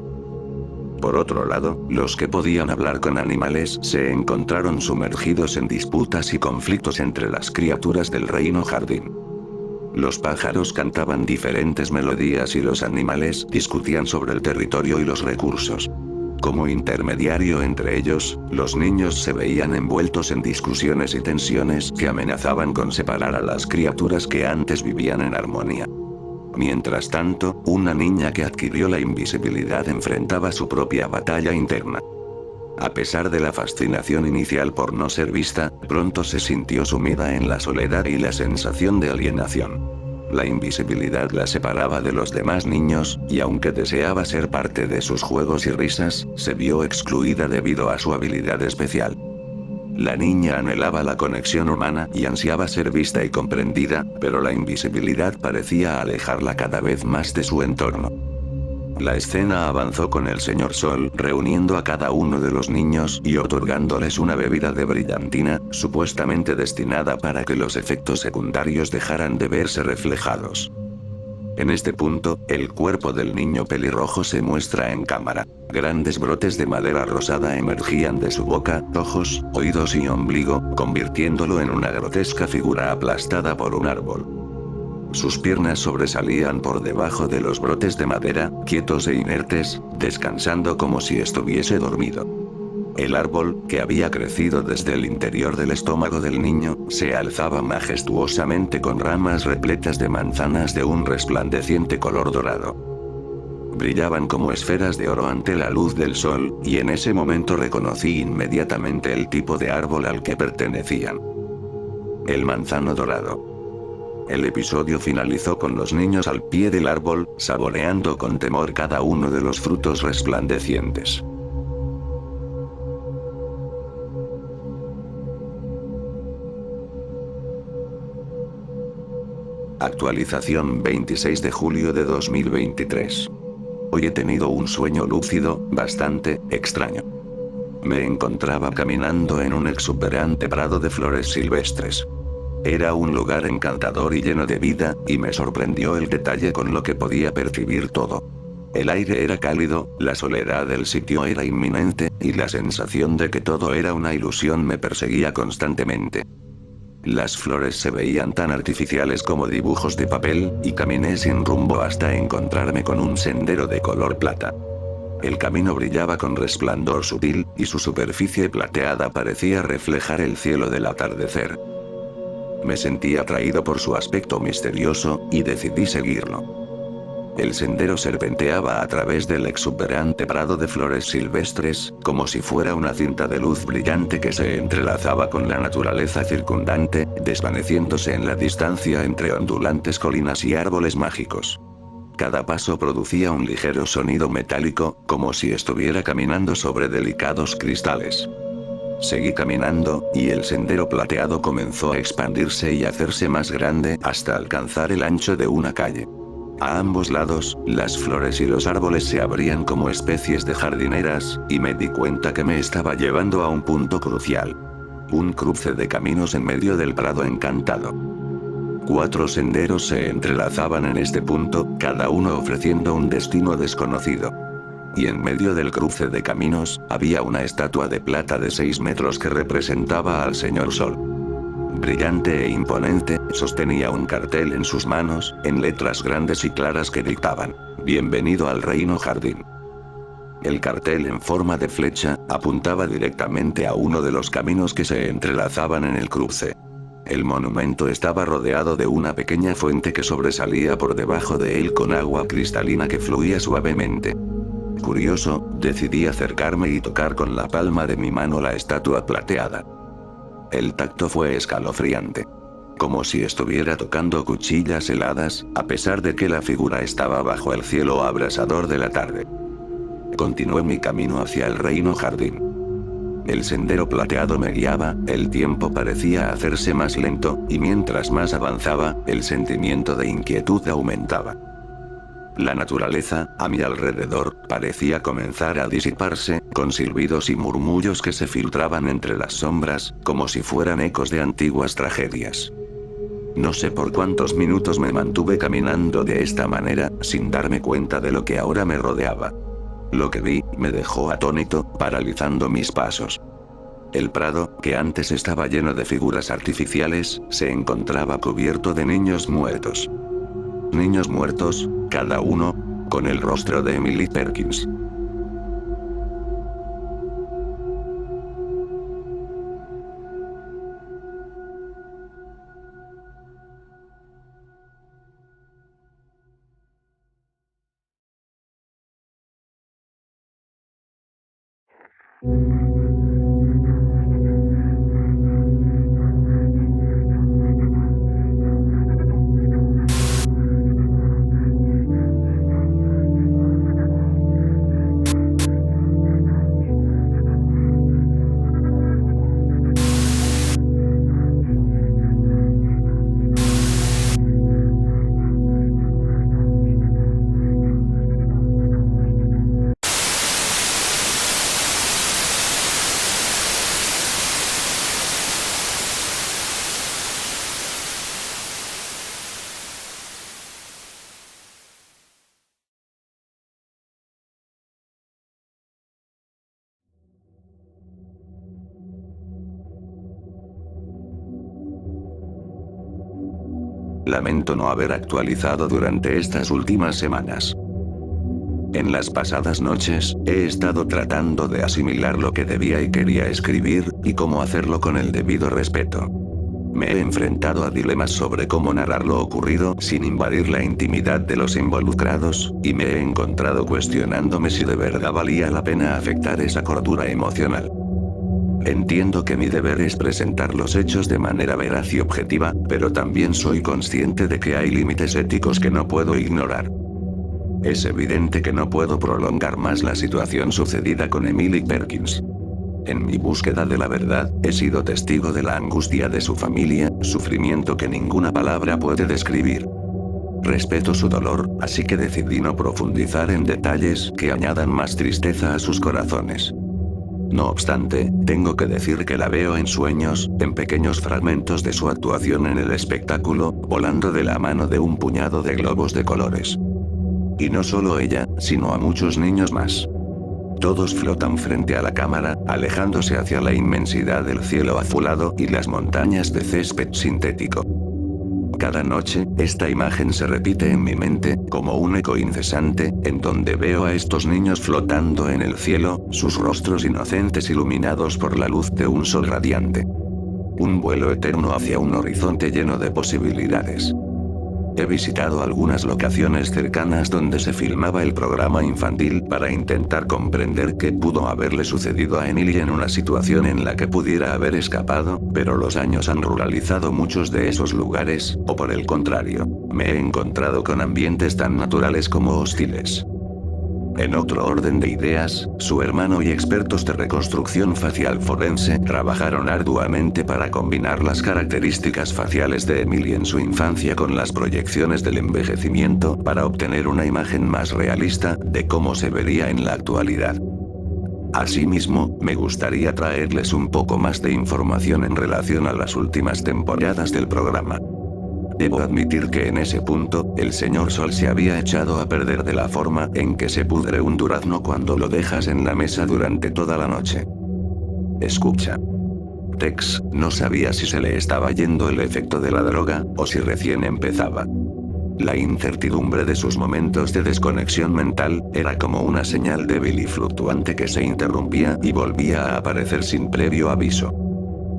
Por otro lado, los que podían hablar con animales se encontraron sumergidos en disputas y conflictos entre las criaturas del reino jardín. Los pájaros cantaban diferentes melodías y los animales discutían sobre el territorio y los recursos. Como intermediario entre ellos, los niños se veían envueltos en discusiones y tensiones que amenazaban con separar a las criaturas que antes vivían en armonía. Mientras tanto, una niña que adquirió la invisibilidad enfrentaba su propia batalla interna. A pesar de la fascinación inicial por no ser vista, pronto se sintió sumida en la soledad y la sensación de alienación. La invisibilidad la separaba de los demás niños, y aunque deseaba ser parte de sus juegos y risas, se vio excluida debido a su habilidad especial. La niña anhelaba la conexión humana y ansiaba ser vista y comprendida, pero la invisibilidad parecía alejarla cada vez más de su entorno. La escena avanzó con el señor Sol reuniendo a cada uno de los niños y otorgándoles una bebida de brillantina, supuestamente destinada para que los efectos secundarios dejaran de verse reflejados. En este punto, el cuerpo del niño pelirrojo se muestra en cámara. Grandes brotes de madera rosada emergían de su boca, ojos, oídos y ombligo, convirtiéndolo en una grotesca figura aplastada por un árbol. Sus piernas sobresalían por debajo de los brotes de madera, quietos e inertes, descansando como si estuviese dormido. El árbol, que había crecido desde el interior del estómago del niño, se alzaba majestuosamente con ramas repletas de manzanas de un resplandeciente color dorado. Brillaban como esferas de oro ante la luz del sol, y en ese momento reconocí inmediatamente el tipo de árbol al que pertenecían. El manzano dorado. El episodio finalizó con los niños al pie del árbol, saboreando con temor cada uno de los frutos resplandecientes. Actualización 26 de julio de 2023. Hoy he tenido un sueño lúcido, bastante extraño. Me encontraba caminando en un exuberante prado de flores silvestres. Era un lugar encantador y lleno de vida, y me sorprendió el detalle con lo que podía percibir todo. El aire era cálido, la soledad del sitio era inminente, y la sensación de que todo era una ilusión me perseguía constantemente. Las flores se veían tan artificiales como dibujos de papel, y caminé sin rumbo hasta encontrarme con un sendero de color plata. El camino brillaba con resplandor sutil, y su superficie plateada parecía reflejar el cielo del atardecer. Me sentí atraído por su aspecto misterioso, y decidí seguirlo. El sendero serpenteaba a través del exuberante prado de flores silvestres, como si fuera una cinta de luz brillante que se entrelazaba con la naturaleza circundante, desvaneciéndose en la distancia entre ondulantes colinas y árboles mágicos. Cada paso producía un ligero sonido metálico, como si estuviera caminando sobre delicados cristales. Seguí caminando, y el sendero plateado comenzó a expandirse y hacerse más grande hasta alcanzar el ancho de una calle. A ambos lados, las flores y los árboles se abrían como especies de jardineras, y me di cuenta que me estaba llevando a un punto crucial. Un cruce de caminos en medio del prado encantado. 4 senderos se entrelazaban en este punto, cada uno ofreciendo un destino desconocido. Y en medio del cruce de caminos, había una estatua de plata de 6 metros que representaba al señor Sol. Brillante e imponente, sostenía un cartel en sus manos, en letras grandes y claras que dictaban: "Bienvenido al Reino Jardín". El cartel en forma de flecha, apuntaba directamente a uno de los caminos que se entrelazaban en el cruce. El monumento estaba rodeado de una pequeña fuente que sobresalía por debajo de él con agua cristalina que fluía suavemente. Curioso, decidí acercarme y tocar con la palma de mi mano la estatua plateada. El tacto fue escalofriante. Como si estuviera tocando cuchillas heladas, a pesar de que la figura estaba bajo el cielo abrasador de la tarde. Continué mi camino hacia el Reino Jardín. El sendero plateado me guiaba, el tiempo parecía hacerse más lento, y mientras más avanzaba, el sentimiento de inquietud aumentaba. La naturaleza, a mi alrededor, parecía comenzar a disiparse, con silbidos y murmullos que se filtraban entre las sombras, como si fueran ecos de antiguas tragedias. No sé por cuántos minutos me mantuve caminando de esta manera, sin darme cuenta de lo que ahora me rodeaba. Lo que vi, me dejó atónito, paralizando mis pasos. El prado, que antes estaba lleno de figuras artificiales, se encontraba cubierto de niños muertos. Niños muertos, cada uno, con el rostro de Emily Perkins. Lamento no haber actualizado durante estas últimas semanas. En las pasadas noches, he estado tratando de asimilar lo que debía y quería escribir, y cómo hacerlo con el debido respeto. Me he enfrentado a dilemas sobre cómo narrar lo ocurrido sin invadir la intimidad de los involucrados, y me he encontrado cuestionándome si de verdad valía la pena afectar esa cordura emocional. Entiendo que mi deber es presentar los hechos de manera veraz y objetiva, pero también soy consciente de que hay límites éticos que no puedo ignorar. Es evidente que no puedo prolongar más la situación sucedida con Emily Perkins. En mi búsqueda de la verdad, he sido testigo de la angustia de su familia, sufrimiento que ninguna palabra puede describir. Respeto su dolor, así que decidí no profundizar en detalles que añadan más tristeza a sus corazones. No obstante, tengo que decir que la veo en sueños, en pequeños fragmentos de su actuación en el espectáculo, volando de la mano de un puñado de globos de colores. Y no solo ella, sino a muchos niños más. Todos flotan frente a la cámara, alejándose hacia la inmensidad del cielo azulado y las montañas de césped sintético. Cada noche, esta imagen se repite en mi mente, como un eco incesante, en donde veo a estos niños flotando en el cielo, sus rostros inocentes iluminados por la luz de un sol radiante. Un vuelo eterno hacia un horizonte lleno de posibilidades. He visitado algunas locaciones cercanas donde se filmaba el programa infantil para intentar comprender qué pudo haberle sucedido a Emily en una situación en la que pudiera haber escapado, pero los años han ruralizado muchos de esos lugares, o por el contrario, me he encontrado con ambientes tan naturales como hostiles. En otro orden de ideas, su hermano y expertos de reconstrucción facial forense trabajaron arduamente para combinar las características faciales de Emily en su infancia con las proyecciones del envejecimiento para obtener una imagen más realista de cómo se vería en la actualidad. Asimismo, me gustaría traerles un poco más de información en relación a las últimas temporadas del programa. Debo admitir que en ese punto, el señor Sol se había echado a perder de la forma en que se pudre un durazno cuando lo dejas en la mesa durante toda la noche. Escucha. Tex no sabía si se le estaba yendo el efecto de la droga, o si recién empezaba. La incertidumbre de sus momentos de desconexión mental, era como una señal débil y fluctuante que se interrumpía y volvía a aparecer sin previo aviso.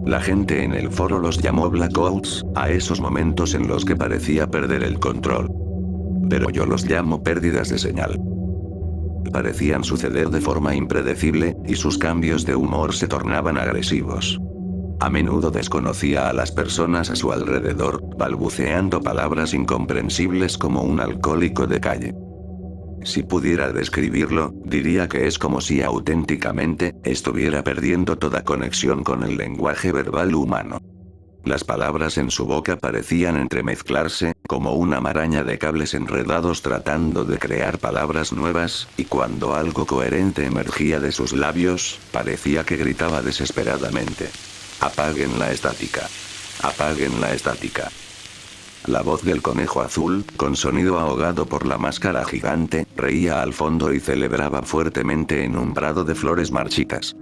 La gente en el foro los llamó blackouts, a esos momentos en los que parecía perder el control. Pero yo los llamo pérdidas de señal. Parecían suceder de forma impredecible, y sus cambios de humor se tornaban agresivos. A menudo desconocía a las personas a su alrededor, balbuceando palabras incomprensibles como un alcohólico de calle. Si pudiera describirlo, diría que es como si auténticamente estuviera perdiendo toda conexión con el lenguaje verbal humano. Las palabras en su boca parecían entremezclarse, como una maraña de cables enredados tratando de crear palabras nuevas, y cuando algo coherente emergía de sus labios, parecía que gritaba desesperadamente: «¡Apaguen la estática! ¡Apaguen la estática!». La voz del conejo azul, con sonido ahogado por la máscara gigante, reía al fondo y celebraba fuertemente en un prado de flores marchitas.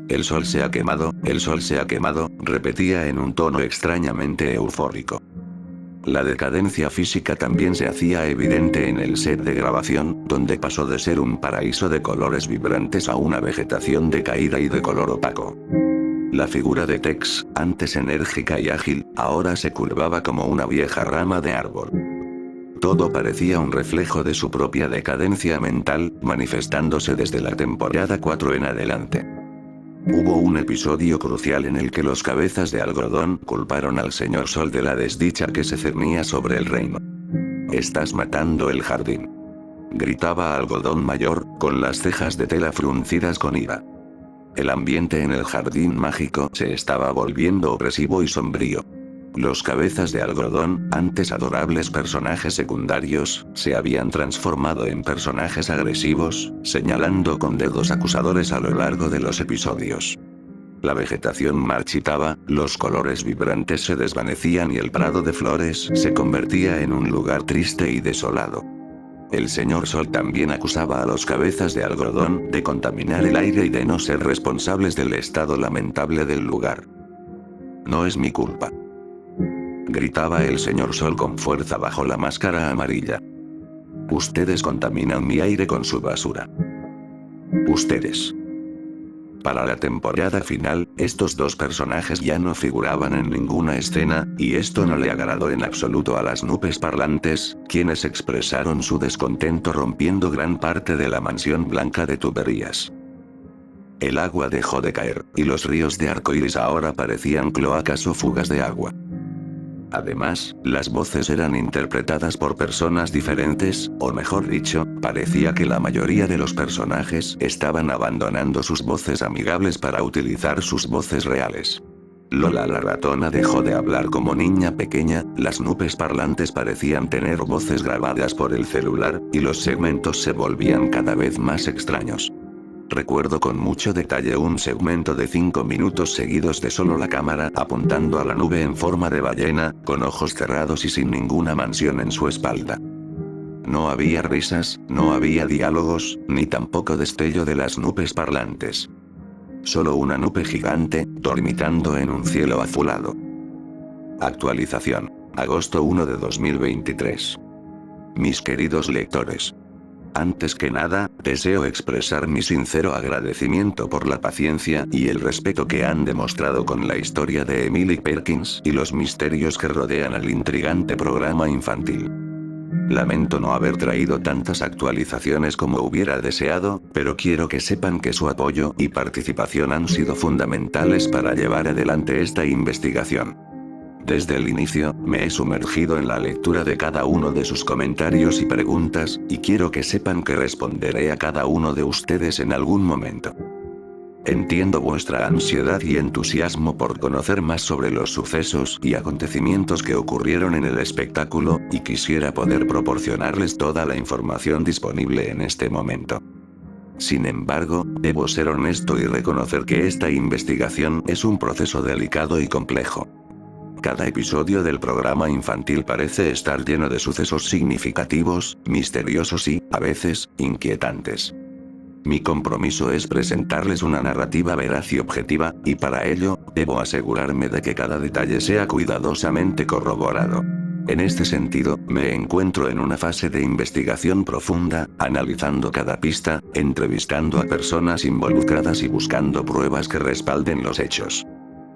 «El sol se ha quemado, el sol se ha quemado», repetía en un tono extrañamente eufórico. La decadencia física también se hacía evidente en el set de grabación, donde pasó de ser un paraíso de colores vibrantes a una vegetación decaída y de color opaco. La figura de Tex, antes enérgica y ágil, ahora se curvaba como una vieja rama de árbol. Todo parecía un reflejo de su propia decadencia mental, manifestándose desde la temporada 4 en adelante. Hubo un episodio crucial en el que los cabezas de algodón culparon al señor Sol de la desdicha que se cernía sobre el reino. «Estás matando el jardín», gritaba Algodón Mayor, con las cejas de tela fruncidas con ira. El ambiente en el jardín mágico se estaba volviendo opresivo y sombrío. Los cabezas de algodón, antes adorables personajes secundarios, se habían transformado en personajes agresivos, señalando con dedos acusadores a lo largo de los episodios. La vegetación marchitaba, los colores vibrantes se desvanecían y el prado de flores se convertía en un lugar triste y desolado. El señor Sol también acusaba a los cabezas de algodón de contaminar el aire y de no ser responsables del estado lamentable del lugar. «No es mi culpa», gritaba el señor Sol con fuerza bajo la máscara amarilla. «Ustedes contaminan mi aire con su basura. Ustedes». Para la temporada final, estos dos personajes ya no figuraban en ninguna escena, y esto no le agradó en absoluto a las nubes parlantes, quienes expresaron su descontento rompiendo gran parte de la mansión blanca de tuberías. El agua dejó de caer, y los ríos de arcoíris ahora parecían cloacas o fugas de agua. Además, las voces eran interpretadas por personas diferentes, o mejor dicho, parecía que la mayoría de los personajes estaban abandonando sus voces amigables para utilizar sus voces reales. Lola la ratona dejó de hablar como niña pequeña, las nubes parlantes parecían tener voces grabadas por el celular, y los segmentos se volvían cada vez más extraños. Recuerdo con mucho detalle un segmento de 5 minutos seguidos de solo la cámara apuntando a la nube en forma de ballena, con ojos cerrados y sin ninguna mansión en su espalda. No había risas, no había diálogos, ni tampoco destello de las nubes parlantes. Solo una nube gigante, dormitando en un cielo azulado. Actualización. Agosto 1 de 2023. Mis queridos lectores. Antes que nada, deseo expresar mi sincero agradecimiento por la paciencia y el respeto que han demostrado con la historia de Emily Perkins y los misterios que rodean al intrigante programa infantil. Lamento no haber traído tantas actualizaciones como hubiera deseado, pero quiero que sepan que su apoyo y participación han sido fundamentales para llevar adelante esta investigación. Desde el inicio, me he sumergido en la lectura de cada uno de sus comentarios y preguntas, y quiero que sepan que responderé a cada uno de ustedes en algún momento. Entiendo vuestra ansiedad y entusiasmo por conocer más sobre los sucesos y acontecimientos que ocurrieron en el espectáculo, y quisiera poder proporcionarles toda la información disponible en este momento. Sin embargo, debo ser honesto y reconocer que esta investigación es un proceso delicado y complejo. Cada episodio del programa infantil parece estar lleno de sucesos significativos, misteriosos y, a veces, inquietantes. Mi compromiso es presentarles una narrativa veraz y objetiva, y para ello, debo asegurarme de que cada detalle sea cuidadosamente corroborado. En este sentido, me encuentro en una fase de investigación profunda, analizando cada pista, entrevistando a personas involucradas y buscando pruebas que respalden los hechos.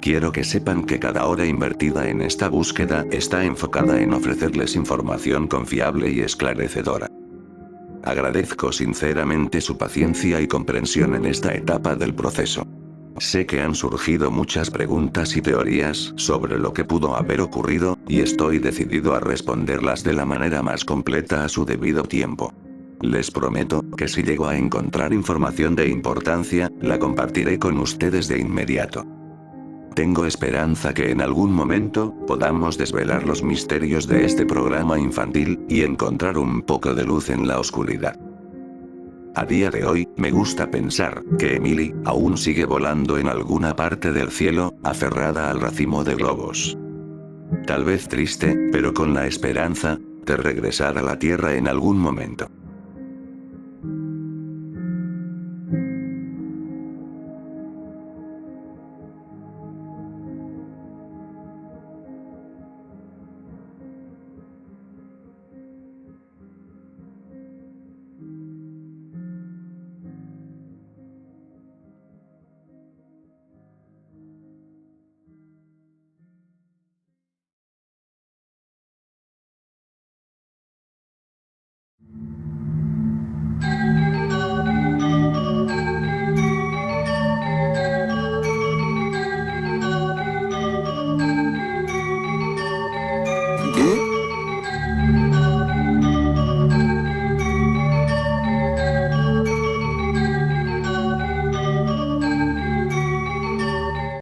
Quiero que sepan que cada hora invertida en esta búsqueda está enfocada en ofrecerles información confiable y esclarecedora. Agradezco sinceramente su paciencia y comprensión en esta etapa del proceso. Sé que han surgido muchas preguntas y teorías sobre lo que pudo haber ocurrido, y estoy decidido a responderlas de la manera más completa a su debido tiempo. Les prometo que si llego a encontrar información de importancia, la compartiré con ustedes de inmediato. Tengo esperanza que en algún momento podamos desvelar los misterios de este programa infantil y encontrar un poco de luz en la oscuridad. A día de hoy, me gusta pensar que Emily aún sigue volando en alguna parte del cielo, aferrada al racimo de globos. Tal vez triste, pero con la esperanza de regresar a la Tierra en algún momento.